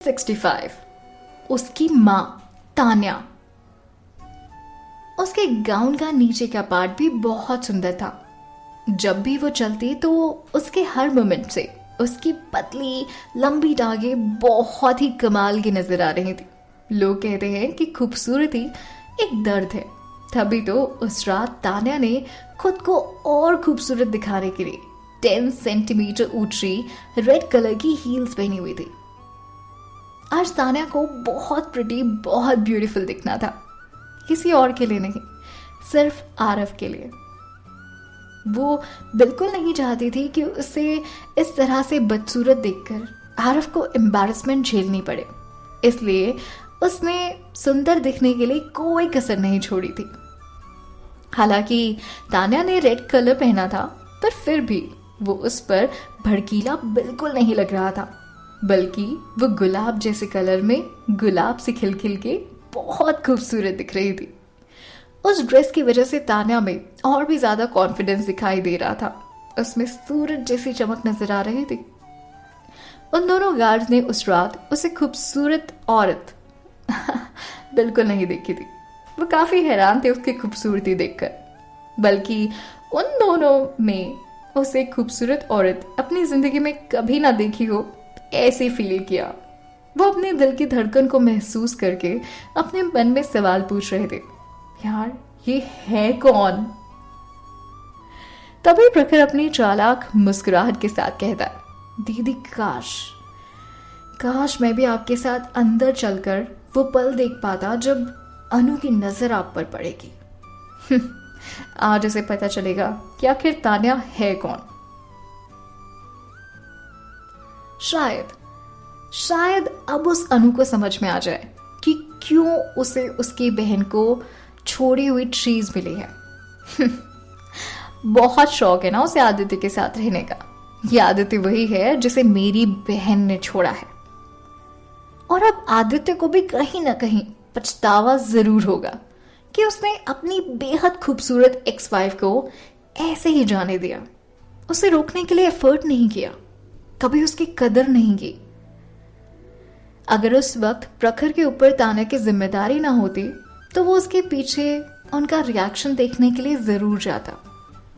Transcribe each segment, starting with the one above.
65। उसकी माँ तान्या। उसके गाउन का नीचे का पार्ट भी बहुत सुंदर था। जब भी वो चलती तो उसके हर मोमेंट से उसकी पतली लंबी टांगें बहुत ही कमाल की नजर आ रही थी। लोग कहते हैं कि खूबसूरती एक दर्द है। तभी तो उस रात तान्या ने खुद को और खूबसूरत दिखाने के लिए 10 सेंटीमीटर ऊंची रेड कलर की हील्स पहनी हुई थी। आज तान्या को बहुत प्रिटी, बहुत ब्यूटीफुल दिखना था। किसी और के लिए नहीं, सिर्फ आरव के लिए। वो बिल्कुल नहीं चाहती थी कि उसे इस तरह से बदसूरत देखकर आरव को एम्बैरेसमेंट झेलनी पड़े। इसलिए उसने सुंदर दिखने के लिए कोई कसर नहीं छोड़ी थी। हालांकि तान्या ने रेड कलर पहना था, पर फिर भी वो उस पर भड़कीला बिल्कुल नहीं लग रहा था, बल्कि वो गुलाब जैसे कलर में गुलाब से खिल खिल के बहुत खूबसूरत दिख रही थी। उस ड्रेस की वजह से तान्या में और भी ज्यादा कॉन्फिडेंस दिखाई दे रहा था। उसमें सूरज जैसी चमक नजर आ रही थी। उन दोनों गार्ड्स ने उस रात उसे खूबसूरत औरत बिल्कुल नहीं देखी थी। वो काफी हैरान थे उसकी खूबसूरती देखकर, बल्कि उन दोनों में उसे खूबसूरत औरत अपनी जिंदगी में कभी ना देखी हो ऐसे फील किया। वो अपने दिल की धड़कन को महसूस करके अपने मन में सवाल पूछ रहे थे, यार ये है कौन? तभी प्रखर अपनी चालाक मुस्कुराहट के साथ कहता है, दीदी काश काश मैं भी आपके साथ अंदर चलकर वो पल देख पाता जब अनु की नजर आप पर पड़ेगी। आज उसे पता चलेगा कि आखिर तान्या है कौन। शायद अब उस अनु को समझ में आ जाए कि क्यों उसे उसकी बहन को छोड़ी हुई ट्रीज मिली है। बहुत शौक है ना उसे आदित्य के साथ रहने का। ये आदित्य वही है जिसे मेरी बहन ने छोड़ा है, और अब आदित्य को भी कहीं ना कहीं पछतावा जरूर होगा कि उसने अपनी बेहद खूबसूरत एक्स वाइफ को ऐसे ही जाने दिया। उसे रोकने के लिए एफर्ट नहीं किया, कभी उसकी कदर नहीं की। अगर उस वक्त प्रखर के ऊपर तान्या की जिम्मेदारी ना होती तो वो उसके पीछे उनका रिएक्शन देखने के लिए जरूर जाता।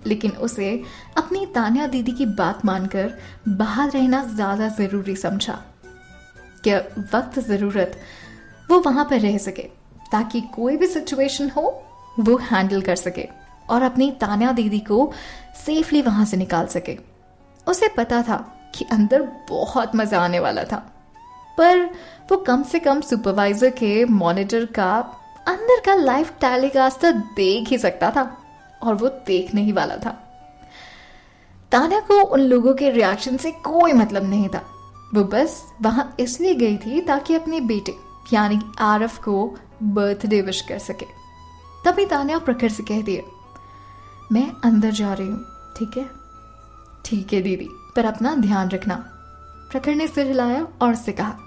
लेकिन उसे अपनी तान्या दीदी की बात मानकर बाहर रहना ज्यादा जरूरी समझा कि वक्त जरूरत वो वहां पर रह सके, ताकि कोई भी सिचुएशन हो वो हैंडल कर सके और अपनी तान्या दीदी को सेफली वहां से निकाल सके। उसे पता था कि अंदर बहुत मजा आने वाला था, पर वो कम से कम सुपरवाइजर के मॉनिटर का अंदर का लाइव टेलीकास्ट तो देख ही सकता था, और वो देखने ही वाला था। तान्या को उन लोगों के रिएक्शन से कोई मतलब नहीं था। वो बस वहां इसलिए गई थी ताकि अपने बेटे यानी आरव को बर्थडे विश कर सके। तभी तान्या प्रखर से कहती है, मैं अंदर जा रही हूँ, ठीक है? ठीक है दीदी, पर अपना ध्यान रखना। प्रखर ने सिर हिलाया और उससे कहा।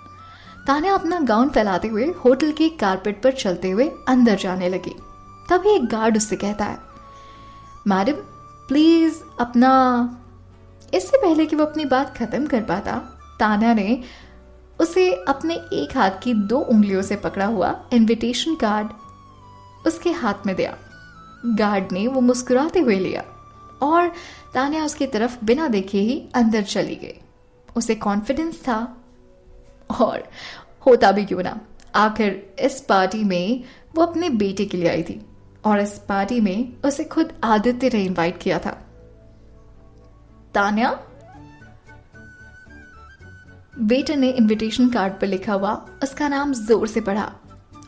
तान्या अपना गाउन फैलाते हुए होटल की कारपेट पर चलते हुए अंदर जाने लगी। तभी एक गार्ड उससे कहता है, मैडम प्लीज अपना। इससे पहले कि वो अपनी बात खत्म कर पाता, तान्या ने उसे अपने एक हाथ की 2 उंगलियों से पकड़ा हुआ इनविटेशन कार्ड उसके हाथ में दिया। गार्ड ने वो मुस्कुराते हुए लिया और तान्या उसकी तरफ बिना देखे ही अंदर चली गई। उसे कॉन्फिडेंस था, और होता भी क्यों ना, आखिर इस पार्टी में वो अपने बेटे के लिए आई थी, और इस पार्टी में उसे खुद आदित्य ने इनवाइट किया था। तान्या, वेटर ने इनविटेशन कार्ड पर लिखा हुआ उसका नाम जोर से पढ़ा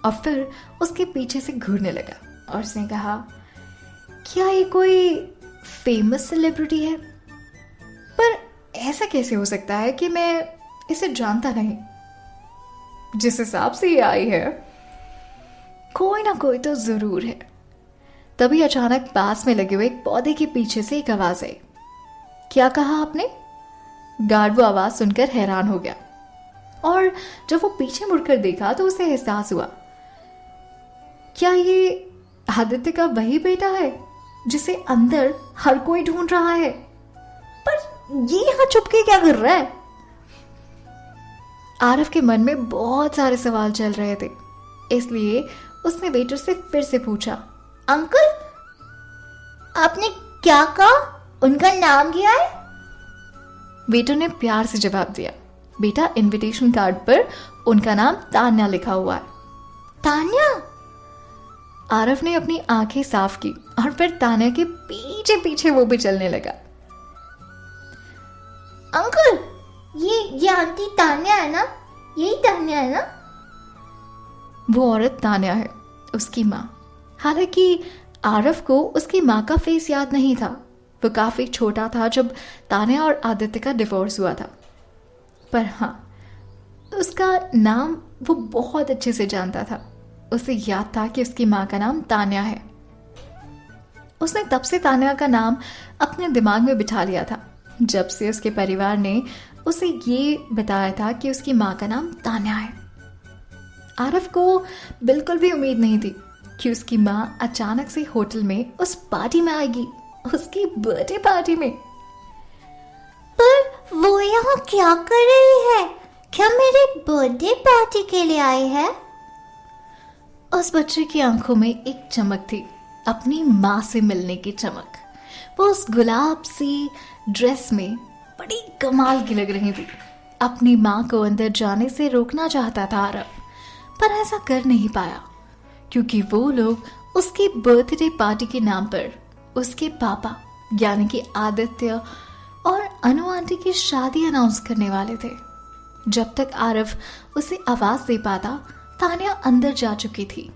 और फिर उसके पीछे से घूरने लगा और उसने कहा, क्या ये कोई फेमस सेलिब्रिटी है? पर ऐसा कैसे हो सकता है कि मैं इसे जानता नहीं? जिस हिसाब से ये आई है, कोई ना कोई तो जरूर है। तभी अचानक पास में लगे हुए एक पौधे के पीछे से एक आवाज आई। क्या कहा आपने? गार्ड वो आवाज सुनकर हैरान हो गया, और जब वो पीछे मुड़कर देखा तो उसे एहसास हुआ, क्या ये आदित्य का वही बेटा है जिसे अंदर हर कोई ढूंढ रहा है? पर ये यहां छुप के क्या कर रहा है? आरव के मन में बहुत सारे सवाल चल रहे थे, इसलिए उसने वेटर से फिर से पूछा, अंकल, आपने क्या कहा? उनका नाम क्या है? वेटर ने प्यार से जवाब दिया, बेटा इनविटेशन कार्ड पर उनका नाम तान्या लिखा हुआ है। तान्या? आरव ने अपनी आंखें साफ की और फिर तान्या के पीछे पीछे वो भी चलने लगा। अंकल, ये आंटी तान्या है ना? यही तान्या है ना? वो औरत तान्या है, उसकी माँ। हालांकि आरव को उसकी माँ का फेस याद नहीं था। वो काफी छोटा था जब तान्या और आदित्य का डिवोर्स हुआ था, पर हाँ, उसका नाम वो बहुत अच्छे से जानता था। उसे याद था कि उसकी माँ का नाम तान्या है। उसने तब से तान्या का नाम अपने दिमाग में बिठा लिया था, जब से उसके परिवार ने उसे ये बताया था कि उसकी माँ का नाम तान्या है। आरव को बिल्कुल भी उम्मीद नहीं थी कि उसकी माँ अचानक से होटल में उस पार्टी में आएगी, उसकी बर्थडे पार्टी में। पर वो यहाँ क्या कर रही है? क्या मेरे बर्थडे पार्टी के लिए आई है? उस बच्चे की आंखों में एक चमक थी, अपनी माँ से मिलने की चमक। वो उस गुलाब सी ड्रेस में बड़ी कमाल की लग रही थी। अपनी माँ को अंदर जाने से रोकना चाहता था आरव, पर ऐसा कर नहीं पाया, क्योंकि वो लोग उसकी बर्थडे पार्टी के नाम पर उसके पापा यानी कि आदित्य और अनु आंटी की शादी अनाउंस करने वाले थे। जब तक आरव उसे आवाज दे पाता, तान्या अंदर जा चुकी थी।